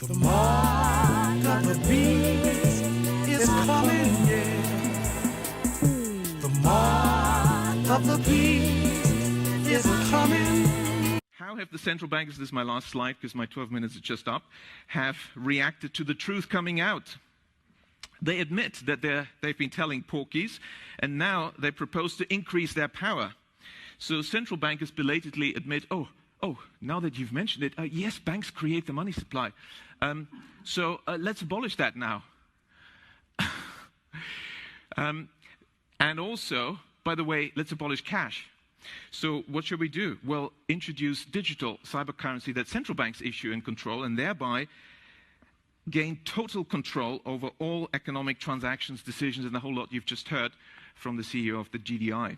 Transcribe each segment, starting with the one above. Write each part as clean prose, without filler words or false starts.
The mark of the beast is coming, yeah. The mark of the beast is coming. How have the central bankers, this is my last slide because my 12 minutes is just up, have reacted to the truth coming out? They admit that they've been telling porkies, and now they propose to increase their power. So central bankers belatedly admit, oh, now that you've mentioned it, yes, banks create the money supply. So let's abolish that now. And also, by the way, let's abolish cash. So what should we do? Well, introduce digital cyber currency that central banks issue and control, and thereby gain total control over all economic transactions, decisions, and the whole lot you've just heard from the CEO of the GDI.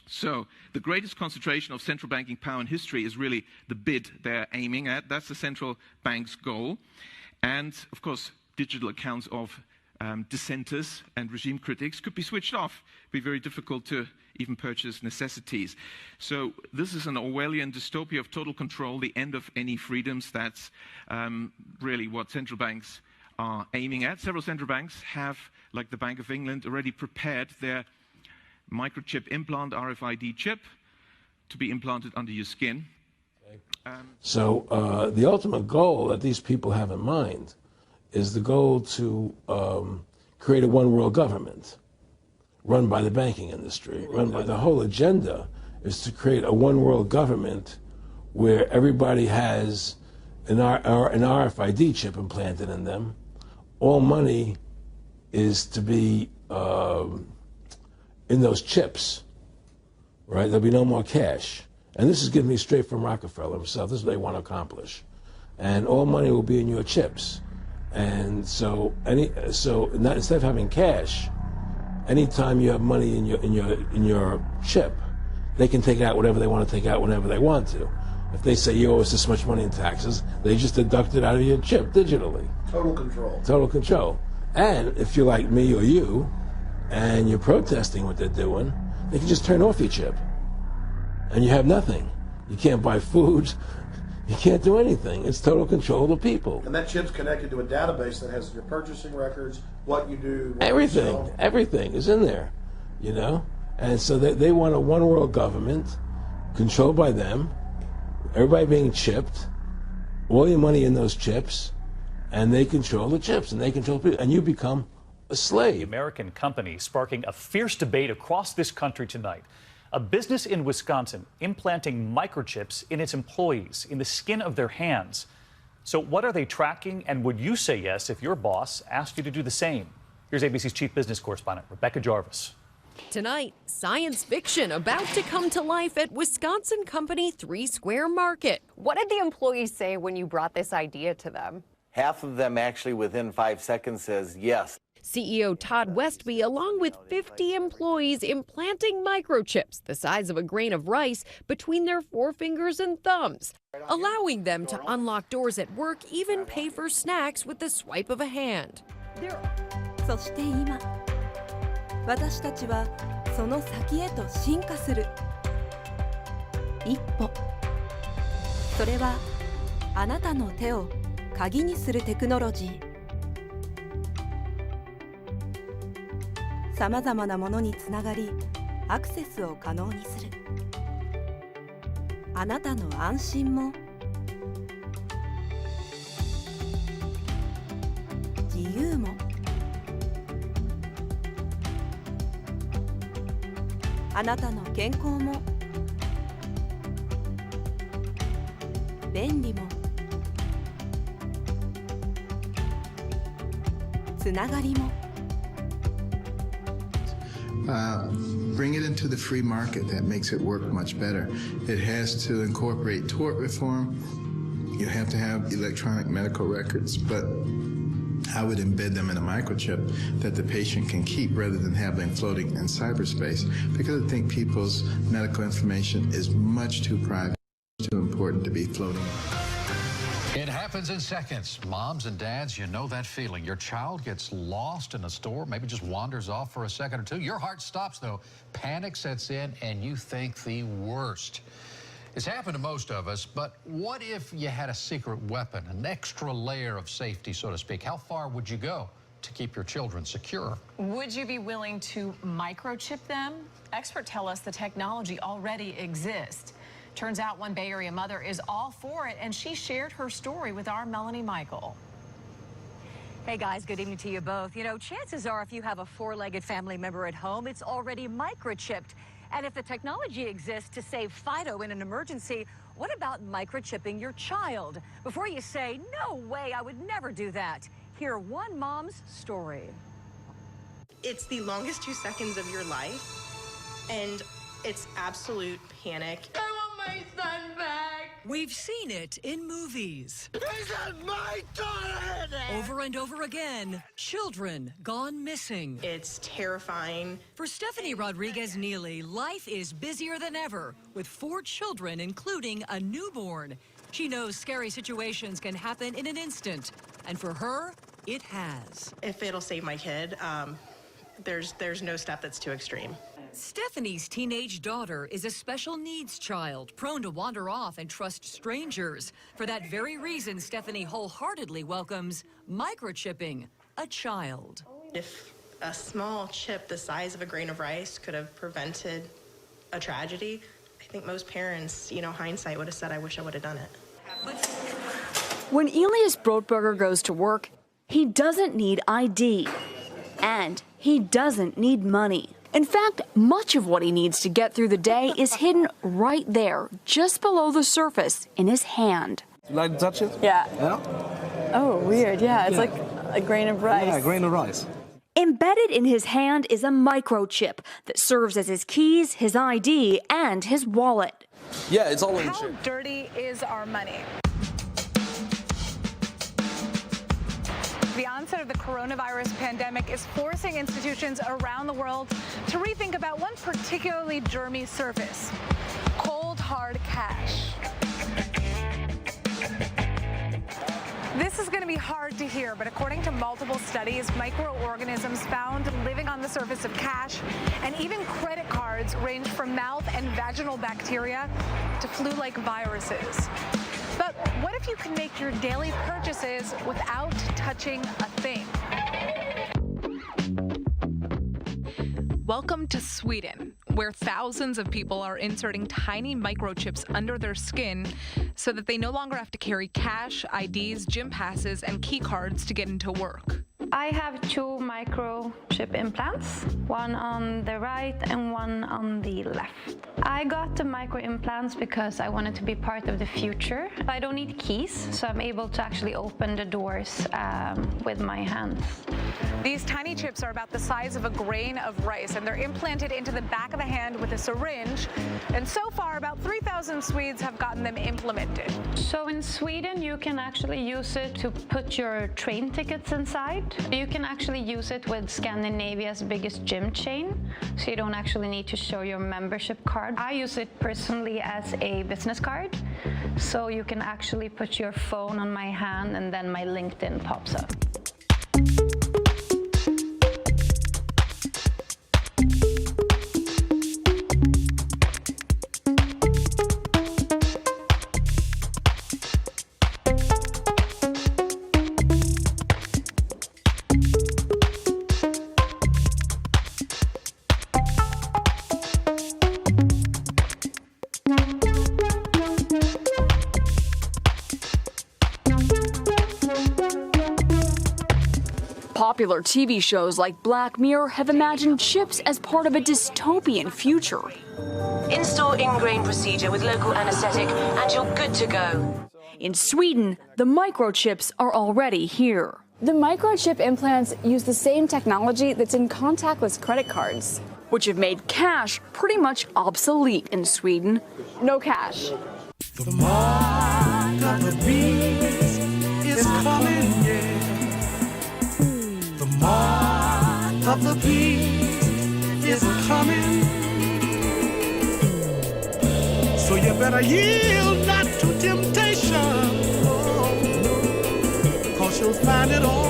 So the greatest concentration of central banking power in history is really the bid they're aiming at. That's the central bank's goal. And, of course, digital accounts of dissenters and regime critics could be switched off. It'd be very difficult to even purchase necessities. So this is an Orwellian dystopia of total control, the end of any freedoms. That's really what central banks are aiming at. Several central banks have, like the Bank of England, already prepared their microchip implant, RFID chip, to be implanted under your skin. So the ultimate goal that these people have in mind is the goal to create a one-world government run by the banking industry. The whole agenda is to create a one-world government where everybody has an RFID chip implanted in them. All money is to be in those chips, right? There'll be no more cash. And this is given me straight from Rockefeller himself. This is what they want to accomplish. And all money will be in your chips. And so instead of having cash, anytime you have money in your chip, they can take out whatever they want to take out whenever they want to. If they say you owe us this much money in taxes, they just deduct it out of your chip digitally. Total control. Total control. And if you're like me or you, and you're protesting what they're doing, they can just turn off your chip. And you have nothing. You can't buy food. You can't do anything. It's total control of the people. And that chip's connected to a database that has your purchasing records, what you do, what everything. you sell. Everything is in there, you know? And so they want a one-world government controlled by them, everybody being chipped, all your money in those chips, and they control the chips, and they control people, and you become a slave. The American company sparking a fierce debate across this country tonight. A business in Wisconsin implanting microchips in its employees, in the skin of their hands. So what are they tracking, and would you say yes if your boss asked you to do the same? Here's ABC's chief business correspondent, Rebecca Jarvis. Tonight, science fiction about to come to life at Wisconsin company 3 Square Market. What did the employees say when you brought this idea to them? Half of them actually within 5 seconds says yes. CEO Todd Westby, along with 50 employees, implanting microchips the size of a grain of rice between their forefingers and thumbs, allowing them to unlock doors at work, even pay for snacks with the swipe of a hand. そして今、私たちはその先へと進化する。一歩。それはあなたの手を鍵にするテクノロジー。さまざまなものにつながり、アクセスを可能にする。あなたの安心も自由もあなたの健康も便利もつながりもBring it into the free market. That makes it work much better. It has to incorporate tort reform. You have to have electronic medical records, but I would embed them in a microchip that the patient can keep rather than have them floating in cyberspace, because I think people's medical information is much too private, too important to be floating. It happens in seconds. Moms and dads, you know that feeling. Your child gets lost in a store, maybe just wanders off for a second or two. Your heart stops, though. Panic sets in, and you think the worst. It's happened to most of us, but what if you had a secret weapon, an extra layer of safety, so to speak? How far would you go to keep your children secure? Would you be willing to microchip them? Experts tell us the technology already exists. Turns out one Bay Area mother is all for it, and she shared her story with our Melanie Michael. Hey guys, good evening to you both. You know, chances are if you have a four-legged family member at home, it's already microchipped. And if the technology exists to save Fido in an emergency, what about microchipping your child? Before you say, no way, I would never do that, hear one mom's story. It's the longest 2 seconds of your life, and it's absolute panic. I want my son back. We've seen it in movies. Is that my daughter? Over and over again, children gone missing. It's terrifying. For Stephanie Rodriguez Neely, life is busier than ever, with 4 children, including a newborn. She knows scary situations can happen in an instant, and for her, it has. If it'll save my kid, there's no step that's too extreme. Stephanie's teenage daughter is a special needs child, prone to wander off and trust strangers. For that very reason, Stephanie wholeheartedly welcomes microchipping a child. If a small chip the size of a grain of rice could have prevented a tragedy, I think most parents, hindsight would have said, I wish I would have done it. When Elias Brotberger goes to work, he doesn't need ID, and he doesn't need money. In fact, much of what he needs to get through the day is hidden right there, just below the surface, in his hand. You like to touch it? Yeah. Oh, weird. Yeah, it's like a grain of rice. Yeah, a grain of rice. Embedded in his hand is a microchip that serves as his keys, his ID, and his wallet. Yeah, it's all in the How chip. dirty is our money? The onset of the coronavirus pandemic is forcing institutions around the world to rethink about one particularly germy surface: cold, hard cash. This is going to be hard to hear, but according to multiple studies, microorganisms found living on the surface of cash and even credit cards range from mouth and vaginal bacteria to flu-like viruses. But what if you can make your daily purchases without touching a thing? Welcome to Sweden, where thousands of people are inserting tiny microchips under their skin so that they no longer have to carry cash, IDs, gym passes, and key cards to get into work. I have 2 microchip implants, one on the right and one on the left. I got the micro implants because I wanted to be part of the future. I don't need keys, so I'm able to actually open the doors with my hands. These tiny chips are about the size of a grain of rice, and they're implanted into the back of the hand with a syringe. And so far, about 3,000 Swedes have gotten them implemented. So in Sweden, you can actually use it to put your train tickets inside. You can actually use it with Scandinavia's biggest gym chain, so you don't actually need to show your membership card. I use it personally as a business card, so you can actually put your phone on my hand and then my LinkedIn pops up. Popular TV shows like Black Mirror have imagined chips as part of a dystopian future. Install ingrain procedure with local anesthetic and you're good to go. In Sweden, the microchips are already here. The microchip implants use the same technology that's in contactless credit cards, which have made cash pretty much obsolete in Sweden. No cash. The mark of the beast is coming, yeah. The mark of the beast is coming. So you better yield not to temptation, 'cause you'll find it all